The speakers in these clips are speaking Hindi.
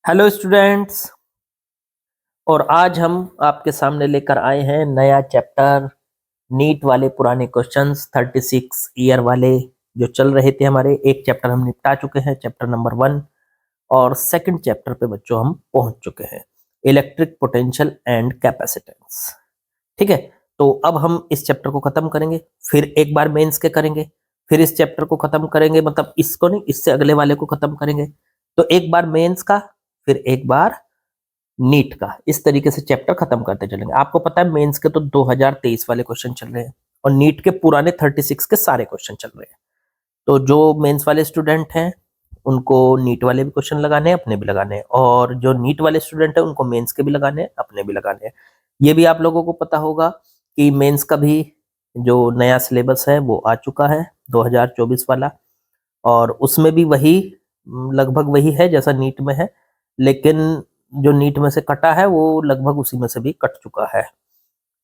Hello students. और आज हम आपके सामने लेकर आए हैं नया चैप्टर। नीट वाले पुराने क्वेश्चंस 36 ईयर वाले जो चल रहे थे हमारे, एक चैप्टर हम निपटा चुके हैं, चैप्टर नंबर 1। और सेकंड चैप्टर पे बच्चों हम पहुंच चुके हैं, इलेक्ट्रिक पोटेंशियल एंड कैपेसिटेंस। ठीक है, तो अब हम इस चैप्टर को खत्म करेंगे, फिर एक बार मेंस के करेंगे, फिर इस चैप्टर को खत्म करेंगे, मतलब इसको नहीं, इससे अगले वाले को खत्म करेंगे। तो एक बार मेंस का, फिर एक बार नीट का, इस तरीके से चैप्टर खत्म करते चलेंगे। आपको पता है मेंस के तो 2023 वाले क्वेश्चन चल रहे हैं और नीट के पुराने 36 के सारे क्वेश्चन चल रहे हैं। तो जो मेंस वाले स्टूडेंट हैं उनको नीट वाले भी क्वेश्चन लगाने हैं, अपने भी लगाने हैं, और जो नीट वाले स्टूडेंट हैं उनको मेंस के भी लगाने हैं, अपने भी लगाने हैं। ये भी आप लोगों को पता होगा कि मेंस का भी जो नया सिलेबस है वो आ चुका है, 2024 वाला। और उसमें भी वही लगभग वही है जैसा नीट में है, लेकिन जो नीट में से कटा है वो लगभग उसी में से भी कट चुका है।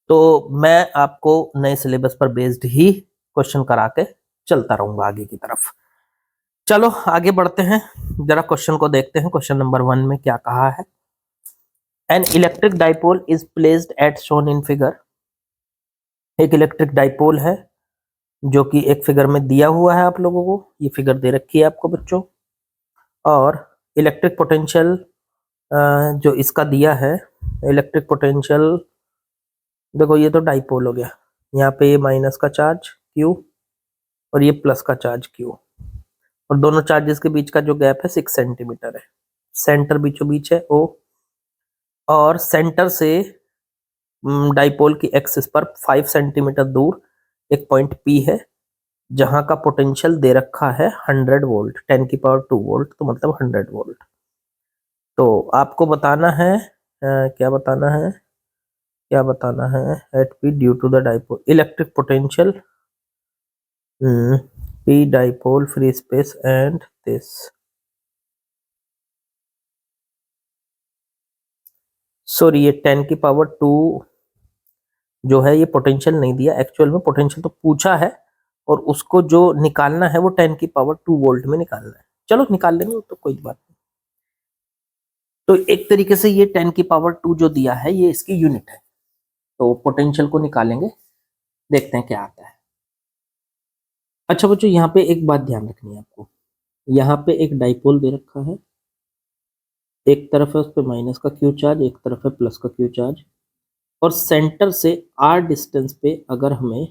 तो मैं आपको नए सिलेबस पर बेस्ड ही क्वेश्चन करा के चलता रहूंगा आगे की तरफ। चलो आगे बढ़ते हैं, जरा क्वेश्चन को देखते हैं। क्वेश्चन नंबर 1 में क्या कहा है? An electric dipole is placed at shown in figure. एक इलेक्ट्रिक डाइपोल है जो कि एक फिगर में दिया हुआ है, आप लोगों को ये फिगर दे रखी है आपको बच्चों। और इलेक्ट्रिक पोटेंशियल जो इसका दिया है, इलेक्ट्रिक पोटेंशियल, देखो ये तो डाइपोल हो गया, यहाँ पे ये माइनस का चार्ज Q और ये प्लस का चार्ज Q, और दोनों चार्जेस के बीच का जो गैप है 6 सेंटीमीटर है। सेंटर बीचों बीच है O, और सेंटर से डाइपोल की एक्सिस पर 5 सेंटीमीटर दूर एक पॉइंट P है जहां का पोटेंशियल दे रखा है 100 वोल्ट, 10⁻²वोल्ट, तो मतलब 100 वोल्ट। तो आपको बताना है क्या बताना है, क्या बताना है? At P due to the dipole electric potential, P dipole free space and this. Sorry, ये 10⁻² जो है ये पोटेंशियल नहीं दिया, एक्चुअल में पोटेंशियल तो पूछा है और उसको जो निकालना है वो 10⁻² वोल्ट में निकालना है। चलो निकाल लेंगे, तो कोई बात नहीं। तो एक तरीके से ये 10⁻² जो दिया है ये इसकी यूनिट है। तो पोटेंशियल को निकालेंगे, देखते हैं क्या आता है। अच्छा बच्चों, यहाँ पे एक बात ध्यान रखनी है आपको। यहाँ पे एक डाइपोल दे रखा है, एक तरफ है उस पर माइनस का Q चार्ज, एक तरफ है प्लस का Q चार्ज, और सेंटर से R डिस्टेंस पे अगर हमें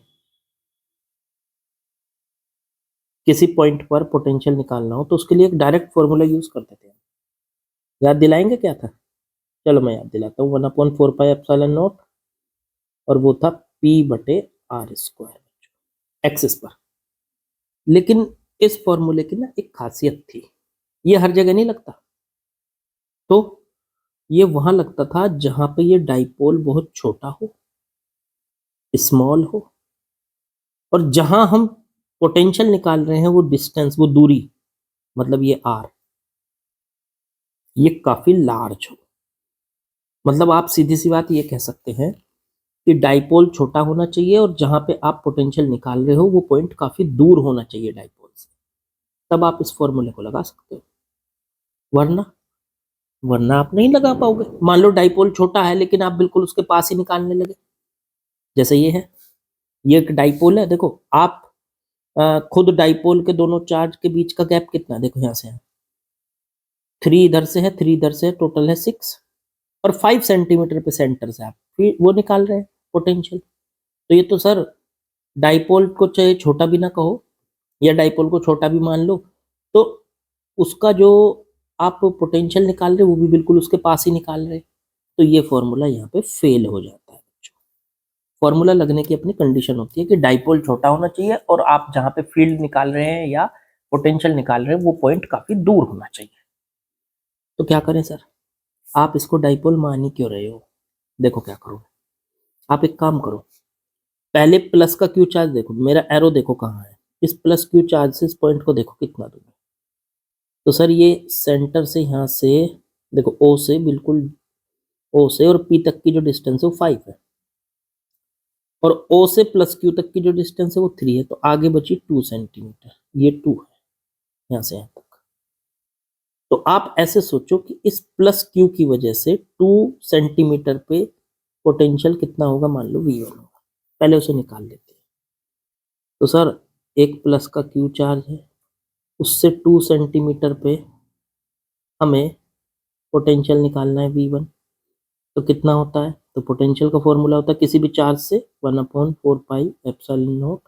किसी पॉइंट पर पोटेंशियल निकालना हो तो उसके लिए एक डायरेक्ट फॉर्मूला यूज करते थे। याद दिलाएंगे क्या था? चलो मैं याद दिलाता हूँ, 1/4πε0, और वो था P/R² एक्सिस पर। लेकिन इस फॉर्मूले की ना एक खासियत थी, ये हर जगह नहीं लगता। तो ये वहां लगता था जहां पे ये डाइपोल बहुत छोटा हो, स्मॉल हो, और जहां हम पोटेंशियल निकाल रहे हैं वो डिस्टेंस, वो दूरी, मतलब ये R, ये काफी लार्ज हो। मतलब आप सीधी सी बात ये कह सकते हैं कि डाइपोल छोटा होना चाहिए और जहां पे आप पोटेंशियल निकाल रहे हो वो पॉइंट काफी दूर होना चाहिए डाइपोल से, तब आप इस फॉर्मूले को लगा सकते हो। वरना वरना आप नहीं लगा पाओगे। मान लो डाइपोल छोटा है लेकिन आप बिल्कुल उसके पास ही निकालने लगे, जैसे ये है, ये एक डाइपोल है। देखो आप खुद डाइपोल के दोनों चार्ज के बीच का गैप कितना है, देखो यहाँ से है 3 इधर से है, 3 इधर से है, टोटल है 6, और 5 सेंटीमीटर पे सेंटर से आप फिर वो निकाल रहे हैं पोटेंशियल। तो ये तो सर डाइपोल को चाहे छोटा भी ना कहो या डाइपोल को छोटा भी मान लो, तो उसका जो आप पोटेंशियल निकाल रहे हो वो भी बिल्कुल उसके पास ही निकाल रहे हैं। तो ये फॉर्मूला यहाँ पे फेल हो जाता है बच्चों। फॉर्मूला लगने की अपनी कंडीशन होती है कि डाइपोल छोटा होना चाहिए और आप जहाँ पे फील्ड निकाल रहे हैं या पोटेंशियल निकाल रहे हैं वो पॉइंट काफी दूर होना चाहिए। तो क्या करें सर, आप इसको डाइपोल मान ही क्यों रहे हो? देखो क्या करो, आप एक काम करो, पहले प्लस का Q चार्ज देखो, मेरा एरो देखो कहाँ है, इस प्लस Q चार्ज से इस पॉइंट को देखो कितना दूर है। तो सर ये सेंटर से यहाँ से देखो O से, बिल्कुल O से और P तक की जो डिस्टेंस है वो 5 है, और O से प्लस Q तक की जो डिस्टेंस है वो 3 है। तो आगे बची 2 सेंटीमीटर, ये 2 है यहाँ से यहाँ तक। तो आप ऐसे सोचो कि इस प्लस क्यू की वजह से 2 सेंटीमीटर पे पोटेंशियल कितना होगा, मान लो V1 होगा, पहले उसे निकाल लेते हैं। तो सर एक प्लस का क्यू चार्ज है, उससे 2 सेंटीमीटर पे हमें पोटेंशियल निकालना है V1, तो कितना होता है, तो पोटेंशियल का फॉर्मूला होता है किसी भी चार्ज से 1/4πε0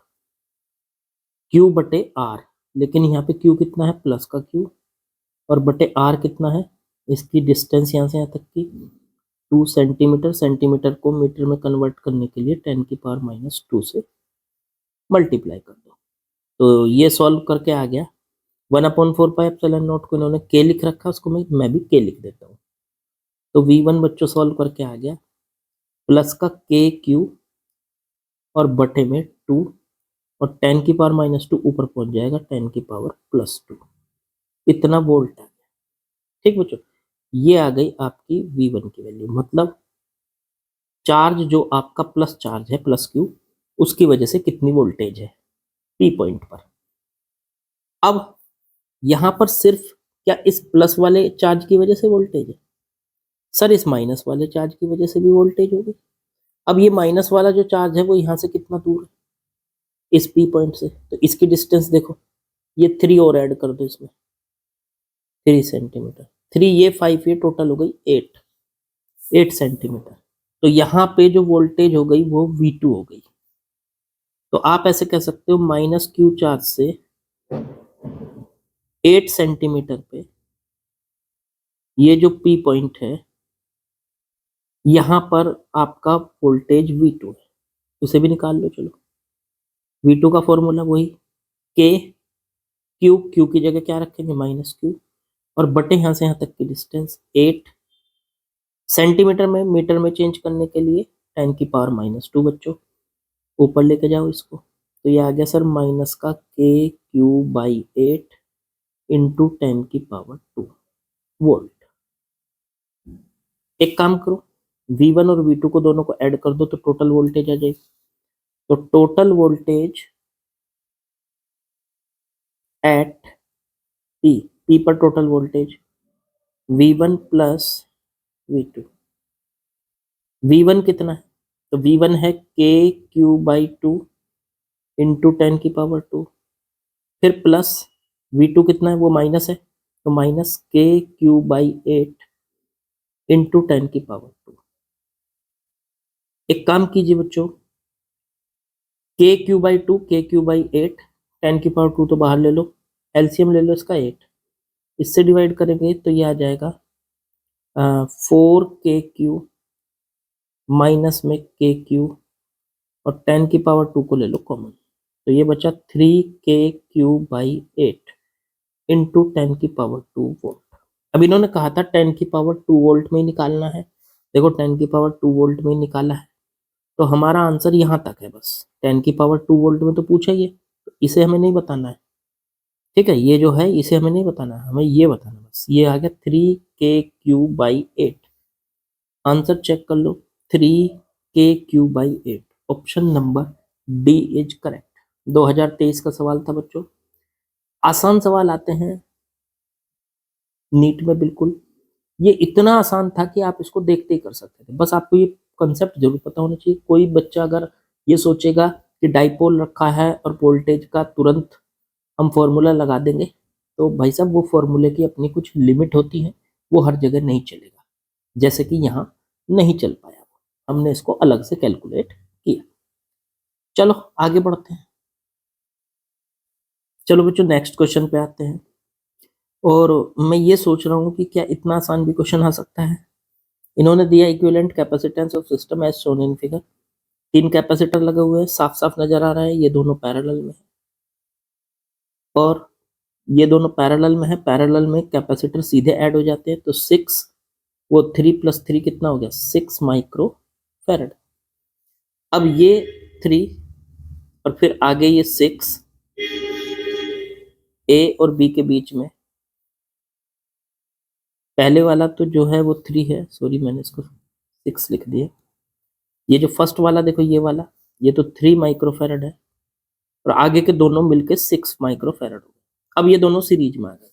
क्यू बटे आर, लेकिन यहाँ पे क्यू कितना है, प्लस का क्यू, और बटे आर कितना है, इसकी डिस्टेंस यहाँ से यहाँ तक की 2 सेंटीमीटर, सेंटीमीटर को मीटर में कन्वर्ट करने के लिए 10⁻⁻² से मल्टीप्लाई कर दो। तो ये सॉल्व करके आ गया 1/4πε0 को इन्होंने के लिख रखा, उसको मैं भी के लिख देता हूँ। तो V1 बच्चों सॉल्व करके आ गया प्लस का के क्यू और बटे में 2 और 10⁻⁻² ऊपर पहुंच जाएगा 10⁻+2, इतना वोल्ट आ गया। ठीक बच्चों, ये आ गई आपकी V1 की वैल्यू, मतलब चार्ज जो आपका प्लस चार्ज है प्लस क्यू, उसकी वजह से कितनी वोल्टेज है P पॉइंट पर। अब यहां पर सिर्फ क्या इस प्लस वाले चार्ज की वजह से वोल्टेज है, सर इस माइनस वाले चार्ज की वजह से भी वोल्टेज होगी। अब ये माइनस वाला जो चार्ज है वो यहां से कितना दूर है, इस P पॉइंट से, तो इसकी डिस्टेंस देखो, ये 3 और ऐड कर दो इसमें, 3 सेंटीमीटर, 3 ये 5 ये टोटल हो गई 8 सेंटीमीटर। तो यहाँ पे जो वोल्टेज हो गई वो V2 हो गई। तो आप ऐसे कह सकते हो माइनस क्यू चार्ज से 8 सेंटीमीटर पे ये जो P पॉइंट है, यहाँ पर आपका वोल्टेज V2 है, उसे भी निकाल लो। चलो V2 का फॉर्मूला वही के क्यू की जगह क्या रखेंगे, माइनस क्यू, और बटे यहाँ से यहाँ तक की डिस्टेंस 8 सेंटीमीटर में मीटर में चेंज करने के लिए 10⁻⁻² बच्चों, ऊपर लेके जाओ इसको, तो ये आ गया सर माइनस का KQ/8 इंटू 10⁻² वोल्ट। एक काम करो, V1 और V2 को दोनों को ऐड कर दो तो टोटल वोल्टेज आ जाएगी। तो टोटल वोल्टेज एट P पर total voltage V1 plus V2, V1 कितना है, तो V1 है KQ/2 इंटू 10⁻², फिर प्लस V2 कितना है, वो माइनस है, तो माइनस KQ/8 इंटू 10⁻²। एक काम कीजिए बच्चों, KQ/2 KQ/8 10⁻² तो बाहर ले लो, एलसीएम ले लो इसका 8, इससे डिवाइड करेंगे तो ये आ जाएगा 4KQ माइनस में KQ और 10⁻² को ले लो कॉमन, तो ये बचा 3KQ/8 इंटू 10⁻² वोल्ट। अब इन्होंने कहा था 10⁻² वोल्ट में ही निकालना है, देखो 10⁻² वोल्ट में ही निकाला है, तो हमारा आंसर यहाँ तक है बस। 10⁻² वोल्ट में तो पूछा ही है, तो इसे हमें नहीं बताना है, ठीक है, ये जो है इसे हमें नहीं बताना है, हमें ये बताना बस। ये आ गया 3KQ/8, आंसर चेक कर लो 3KQ/8, option number D is correct. 2023 का सवाल था बच्चों, आसान सवाल आते हैं नीट में बिल्कुल, ये इतना आसान था कि आप इसको देखते ही कर सकते थे, बस आपको ये कंसेप्ट जरूर पता होना चाहिए। कोई बच्चा अगर ये सोचेगा कि डाइपोल रखा है और वोल्टेज का तुरंत हम फॉर्मूला लगा देंगे, तो भाई साहब वो फॉर्मूले की अपनी कुछ लिमिट होती है, वो हर जगह नहीं चलेगा, जैसे कि यहाँ नहीं चल पाया, हमने इसको अलग से कैलकुलेट किया। चलो आगे बढ़ते हैं। चलो बच्चों नेक्स्ट क्वेश्चन पे आते हैं, और मैं ये सोच रहा हूँ कि क्या इतना आसान भी क्वेश्चन आ सकता है। इन्होंने दिया equivalent capacitance of system as shown in figure, 3 capacitor लगे हुए हैं, साफ साफ नजर आ रहा है ये दोनों पैरेलल में है, और ये दोनों पैरेलल में है, पैरेलल में कैपेसिटर सीधे ऐड हो जाते हैं, तो 6 वो 3 + 3 कितना हो गया, 6 माइक्रो फैरड। अब ये 3 और फिर आगे ये 6 ए और बी के बीच में, पहले वाला तो जो है वो 3 है, सॉरी मैंने इसको 6 लिख दिया, ये जो फर्स्ट वाला देखो ये वाला, ये तो 3 माइक्रो फैरड है, और आगे के दोनों मिलके 6 माइक्रो फैरड हो गए। अब ये दोनों सीरीज में आ गए,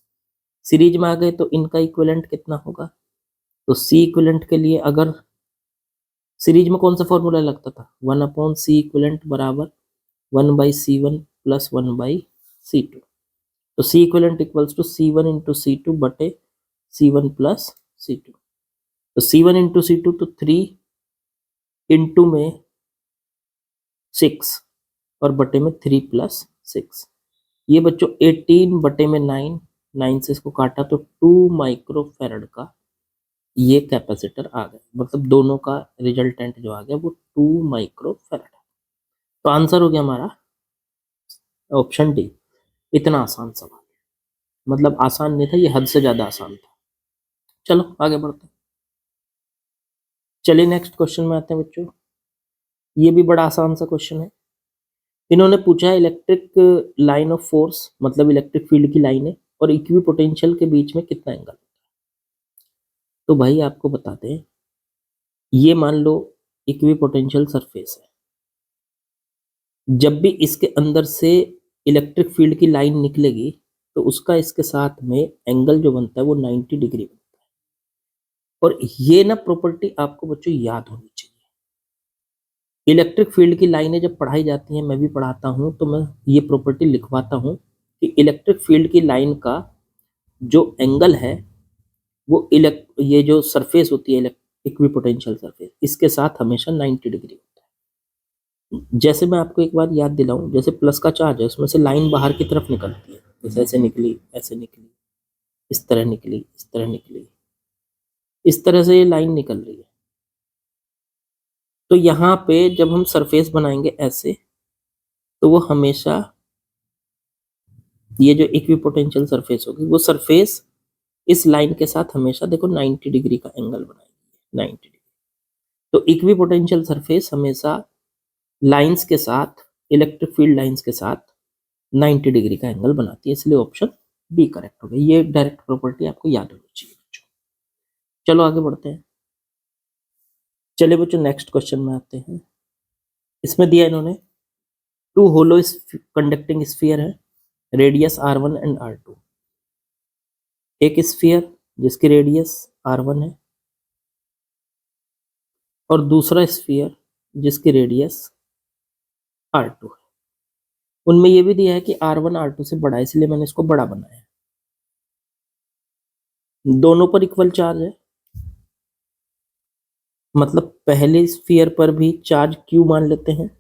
सीरीज में आ गए तो इनका इक्विवेलेंट कितना होगा, तो सी इक्विवेलेंट के लिए अगर सीरीज में कौन सा फॉर्मूला लगता था, 1/c इक्विवेलेंट बराबर 1/c1 प्लस 1/c2। तो C equivalent equals to c1 into c2 बटे c1 प्लस c2। तो c1 इंटू c2 तो 3 इंटू में 6 और बटे में 3 प्लस 6। ये बच्चों 18 बटे में 9, 9 से इसको काटा तो 2 माइक्रोफेरेड का ये कैपेसिटर आ गया, मतलब दोनों का रिजल्टेंट जो आ गया वो 2 माइक्रोफेरेड है। तो आंसर हो गया हमारा ऑप्शन डी। इतना आसान सवाल, मतलब आसान नहीं था, ये हद से ज्यादा आसान था। चलो आगे बढ़ते हैं। चलिए नेक्स्ट क्वेश्चन में आते हैं बच्चों। ये भी बड़ा आसान सा क्वेश्चन है। इन्होंने पूछा है इलेक्ट्रिक लाइन ऑफ फोर्स, मतलब इलेक्ट्रिक फील्ड की लाइन है, और इक्वी पोटेंशियल के बीच में कितना एंगल। तो भाई आपको बताते हैं, ये मान लो इक्वी पोटेंशियल सरफेस है, जब भी इसके अंदर से इलेक्ट्रिक फील्ड की लाइन निकलेगी तो उसका इसके साथ में एंगल जो बनता है वो 90 डिग्री बनता है। और ये ना प्रॉपर्टी आपको बच्चों याद होनी चाहिए। इलेक्ट्रिक फील्ड की लाइनें जब पढ़ाई जाती हैं, मैं भी पढ़ाता हूं, तो मैं ये प्रॉपर्टी लिखवाता हूं कि इलेक्ट्रिक फील्ड की लाइन का जो एंगल है वो ये जो सरफेस होती है इक्विपोटेंशियल सरफेस, इसके साथ हमेशा 90 डिग्री होता है। जैसे मैं आपको एक बार याद दिलाऊं, जैसे प्लस का चार्ज है, उसमें से लाइन बाहर की तरफ निकलती है, जैसे ऐसे निकली, ऐसे निकली, इस तरह निकली, इस तरह निकली, इस तरह से ये लाइन निकल रही है। तो यहाँ पे जब हम सरफेस बनाएंगे ऐसे, तो वो हमेशा ये जो इक्विपोटेंशियल सरफेस होगी वो सरफेस इस लाइन के साथ हमेशा देखो 90 डिग्री का एंगल बनाएगी, 90 डिग्री। तो इक्विपोटेंशियल सरफेस हमेशा लाइंस के साथ, इलेक्ट्रिक फील्ड लाइंस के साथ 90 डिग्री का एंगल बनाती है, इसलिए ऑप्शन बी करेक्ट हो गया। ये डायरेक्ट प्रॉपर्टी आपको याद होनी चाहिए बच्चों। चलो आगे बढ़ते हैं। चलिए बच्चों नेक्स्ट क्वेश्चन में आते हैं। इसमें दिया इन्होंने 2 होलो कंडक्टिंग स्फीयर है, रेडियस r1 एंड r2। एक स्फीयर जिसकी रेडियस r1 है और दूसरा स्फीयर जिसकी रेडियस r2 है। उनमें ये भी दिया है कि r1 r2 से बड़ा है, इसलिए मैंने इसको बड़ा बनाया है। दोनों पर इक्वल चार्ज है, मतलब पहले स्फीयर पर भी चार्ज Q मान लेते हैं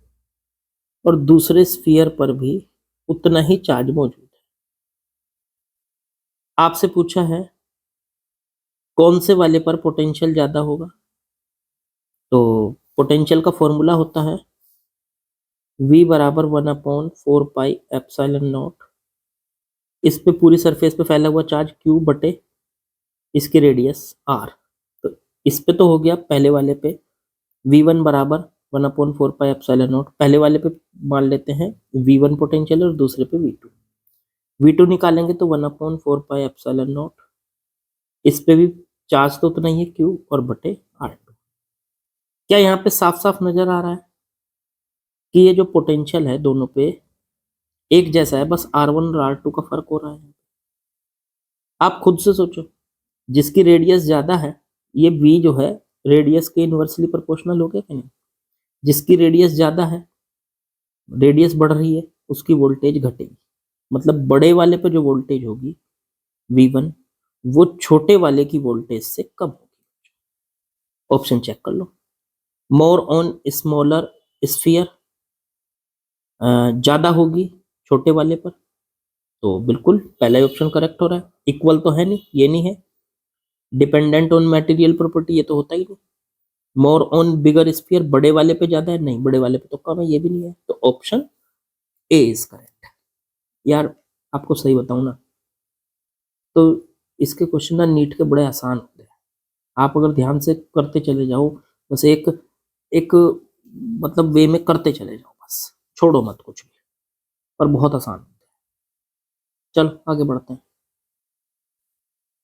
और दूसरे स्फीयर पर भी उतना ही चार्ज मौजूद है। आपसे पूछा है कौन से वाले पर पोटेंशियल ज्यादा होगा, तो पोटेंशियल का फॉर्मूला होता है V बराबर 1/4πε0। इस पे पूरी सरफेस पे फैला हुआ चार्ज Q बटे इसकी रेडियस R। तो इस पे तो हो गया पहले वाले पे V1 बराबर 1/4πε0, पहले वाले पे मान लेते हैं V1 पोटेंशियल और दूसरे पे V2। V2 निकालेंगे तो 1/4πε0, इस पे भी चार्ज तो उतना ही है Q और बटे R2। क्या यहाँ पे साफ साफ नजर आ रहा है कि ये जो पोटेंशियल है दोनों पे एक जैसा है, बस R1 और R2 का फर्क हो रहा है। आप खुद से सोचो, जिसकी रेडियस ज्यादा है, ये V जो है रेडियस के इनवर्सली प्रोपोर्शनल हो गया कि नहीं। जिसकी रेडियस ज्यादा है, रेडियस बढ़ रही है, उसकी वोल्टेज घटेगी, मतलब बड़े वाले पे जो वोल्टेज होगी V1 वो छोटे वाले की वोल्टेज से कम होगी। ऑप्शन चेक कर लो। मोर ऑन स्मॉलर स्फीयर, ज्यादा होगी छोटे वाले पर, तो बिल्कुल पहला ऑप्शन करेक्ट हो रहा है। इक्वल तो है नहीं, ये नहीं है। डिपेंडेंट ऑन मटेरियल प्रॉपर्टी, ये तो होता ही नहीं। मोर ऑन बिगर स्फीयर, बड़े वाले पे ज्यादा है, नहीं बड़े वाले पे तो कम है, ये भी नहीं है। तो ऑप्शन ए इज करेक्ट। यार आपको सही बताऊं ना, तो इसके क्वेश्चन ना नीट के बड़े आसान होते हैं। आप अगर ध्यान से करते चले जाओ, बस एक एक मतलब वे में करते चले जाओ, बस छोड़ो मत कुछ भी, और बहुत आसान होते हैं। चलो आगे बढ़ते हैं।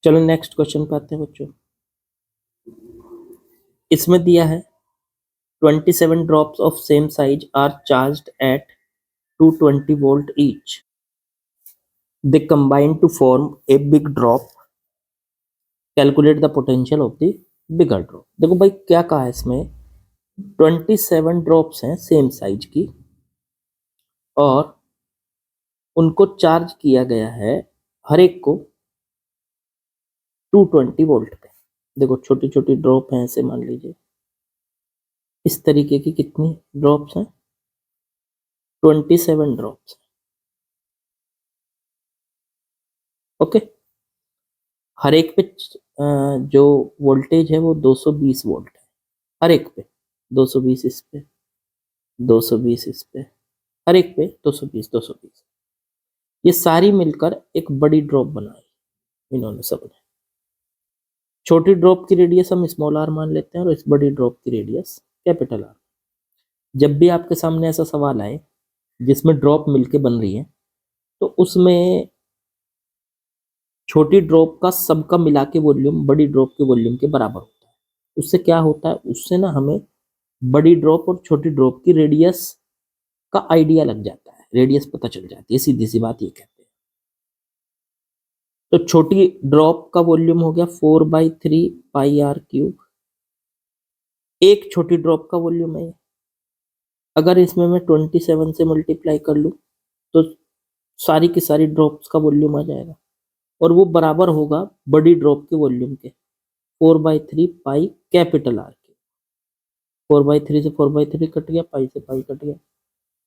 चलो नेक्स्ट क्वेश्चन पे आते हैं बच्चों। इसमें दिया है 27 drops of same size are charged at 220 volt each. They combine to form a big drop, calculate the potential of the bigger drop. देखो भाई क्या कहा है इसमें, 27 ड्रॉप्स हैं सेम साइज की और उनको चार्ज किया गया है हर एक को 220 वोल्ट पे। देखो छोटी छोटी ड्रॉप हैं, ऐसे मान लीजिए इस तरीके की कितनी ड्रॉप्स हैं, 27 ड्रॉप्स। ओके, हर एक पे जो वोल्टेज है वो 220 वोल्ट है, हर एक पे 220, इस पे 220, इस पे हर एक पे 220 220। ये सारी मिलकर एक बड़ी ड्रॉप बनाई इन्होंने सबने। छोटी ड्रॉप की रेडियस हम स्मॉल आर मान लेते हैं और इस बड़ी ड्रॉप की रेडियस कैपिटल आर। जब भी आपके सामने ऐसा सवाल आए जिसमें ड्रॉप मिलके बन रही है, तो उसमें छोटी ड्रॉप का सबका मिला के वॉल्यूम बड़ी ड्रॉप के वॉल्यूम के बराबर होता है। उससे क्या होता है, उससे ना हमें बड़ी ड्रॉप और छोटी ड्रॉप की रेडियस का आइडिया लग जाता है, रेडियस पता चल जाती है, सीधी सी बात ये कहते हैं। तो छोटी ड्रॉप का वॉल्यूम हो गया 4/3 पाई आर क्यूब, एक छोटी ड्रॉप का वॉल्यूम है। अगर इसमें मैं 27 से मल्टीप्लाई कर लूं तो सारी की सारी ड्रॉप्स का वॉल्यूम आ जाएगा और वो बराबर होगा बड़ी ड्रॉप के वॉल्यूम के 4/3 पाई कैपिटल आर के। 4/3 से 4/3 कट गया, पाई से पाई कट गया,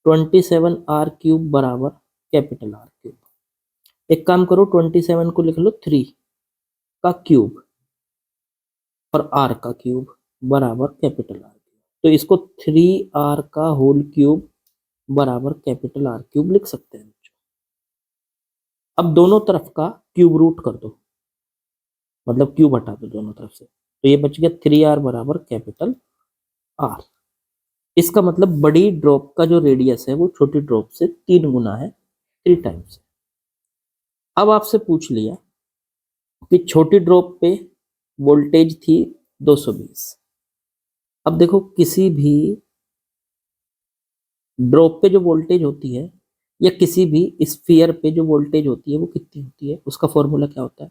27 आर क्यूब बराबर कैपिटल आर क्यूब। एक काम करो, 27 को लिख लो 3 का क्यूब और आर का क्यूब बराबर कैपिटल आर क्यूब। तो इसको 3r का होल क्यूब बराबर कैपिटल आर क्यूब लिख सकते हैं। अब दोनों तरफ का क्यूब रूट कर दो, मतलब क्यूब हटा दो दोनों तरफ से, तो ये बच गया 3r बराबर कैपिटल आर। इसका मतलब बड़ी ड्रॉप का जो रेडियस है वो छोटी ड्रॉप से 3 गुना है, 3 टाइम्स। अब आपसे पूछ लिया कि छोटी ड्रॉप पे वोल्टेज थी 220। अब देखो किसी भी ड्रॉप पे जो वोल्टेज होती है या किसी भी स्फीयर पे जो वोल्टेज होती है वो कितनी होती है, उसका फॉर्मूला क्या होता है,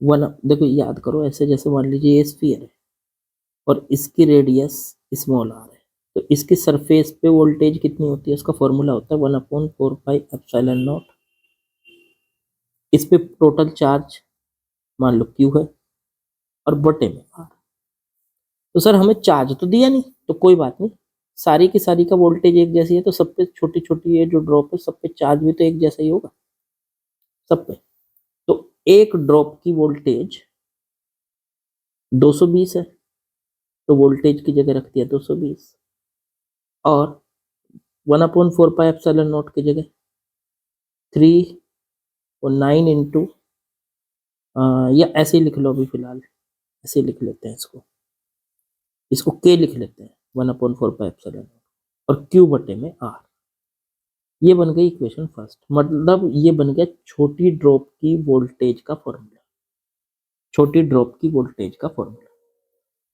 वन। देखो याद करो, ऐसे जैसे मान लीजिए ये स्फीयर है और इसकी रेडियस स्मॉल आर है, तो इसकी सरफेस पे वोल्टेज कितनी होती है, उसका फॉर्मूला होता है 1/4πε0। इस पे टोटल चार्ज मान लो क्यू है और बटे में आर। तो सर हमें चार्ज तो दिया नहीं, तो कोई बात नहीं, सारी की सारी का वोल्टेज एक जैसी है तो सब पे छोटी छोटी ये जो ड्रॉप है सब पे चार्ज भी तो एक जैसा ही होगा सब पे। तो एक ड्रॉप की वोल्टेज 220 है, तो वोल्टेज की जगह रख दिया 220 और 1/4πε0 की जगह 3 और 9 इंटू, या ऐसे ही लिख लो, अभी फिलहाल ऐसे ही लिख लेते हैं, इसको के लिख लेते हैं 1/4πε0 और क्यू बटे में आर। ये बन गई इक्वेशन फर्स्ट, मतलब ये बन गया छोटी ड्रॉप की वोल्टेज का फॉर्मूला। छोटी ड्रॉप की वोल्टेज का फॉर्मूला,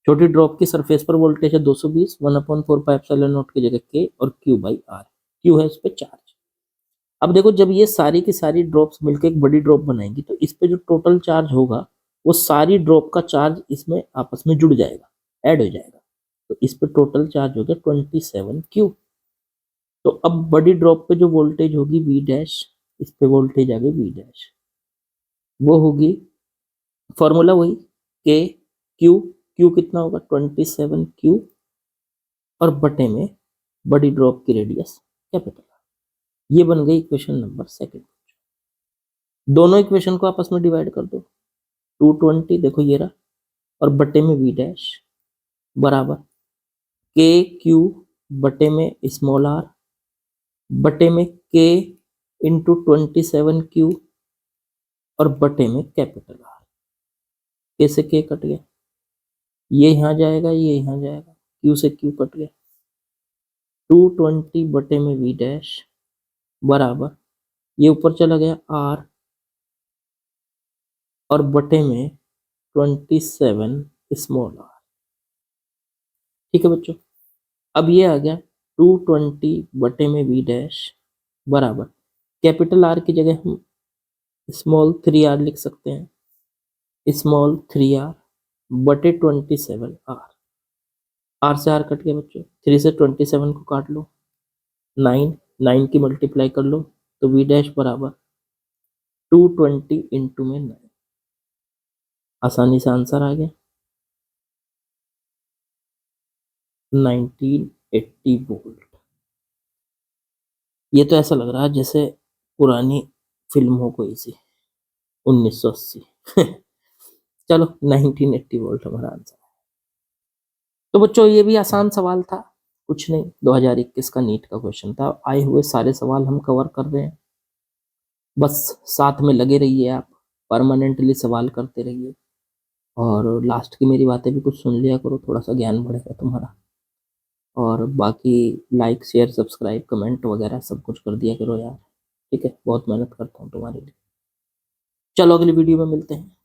छोटी ड्रॉप की सरफेस पर वोल्टेज है 220, 1/4πε0 की जगह के और क्यू बाई आर। क्यू है इस पे चार्ज। अब देखो जब ये सारी की सारी ड्रॉप्स मिलकर एक बड़ी ड्रॉप बनाएंगी तो इस पे जो टोटल चार्ज होगा वो सारी ड्रॉप का चार्ज इसमें आपस में जुड़ जाएगा, ऐड हो जाएगा। तो इस पे टोटल चार्ज हो गया 27 क्यू। तो अब बड़ी ड्रॉप पे जो वोल्टेज होगी वी डैश, इस पे वोल्टेज आ गई वी डैश, वो होगी फॉर्मूला वही के क्यू, क्यू कितना होगा 27 क्यू और बटे में बड़ी ड्रॉप की रेडियस कैपिटल। ये बन गई इक्वेशन नंबर सेकंड। दोनों इक्वेशन को आपस में डिवाइड कर दो, 220 देखो ये रहा और बटे में वी डैश बराबर के क्यू बटे में स्मॉल आर बटे में के इंटू 27 क्यू और बटे में कैपिटल आर। के से के कट गया, ये यहाँ जाएगा, ये यहाँ जाएगा, क्यू से क्यू कट गया, 220 बटे में वी डैश बराबर ये ऊपर चला गया आर और बटे में 27 स्मॉल आर। ठीक है बच्चों, अब ये आ गया 220 बटे में वी डैश बराबर कैपिटल आर की जगह हम स्मॉल 3r लिख सकते हैं, स्मॉल 3r बटे 27r। r से r कट गया बच्चों, 3 से 27 को काट लो, 9 की मल्टीप्लाई कर लो तो v डैश बराबर 220 इंटू में 9। आसानी से आंसर आ गया 1980 वोल्ट। ये तो ऐसा लग रहा है जैसे पुरानी फिल्म हो कोई सी, 1980। चलो 1980 वोल्ट हमारा आंसर। तो बच्चों ये भी आसान सवाल था, कुछ नहीं, 2021 का नीट का क्वेश्चन था। आए हुए सारे सवाल हम कवर कर रहे हैं, बस साथ में लगे रहिए आप, परमानेंटली सवाल करते रहिए, और लास्ट की मेरी बातें भी कुछ सुन लिया करो, थोड़ा सा ज्ञान बढ़ेगा तुम्हारा। और बाकी लाइक शेयर सब्सक्राइब कमेंट वगैरह सब कुछ कर दिया करो यार, ठीक है, बहुत मेहनत करता हूँ तुम्हारे लिए। चलो अगली वीडियो में मिलते हैं।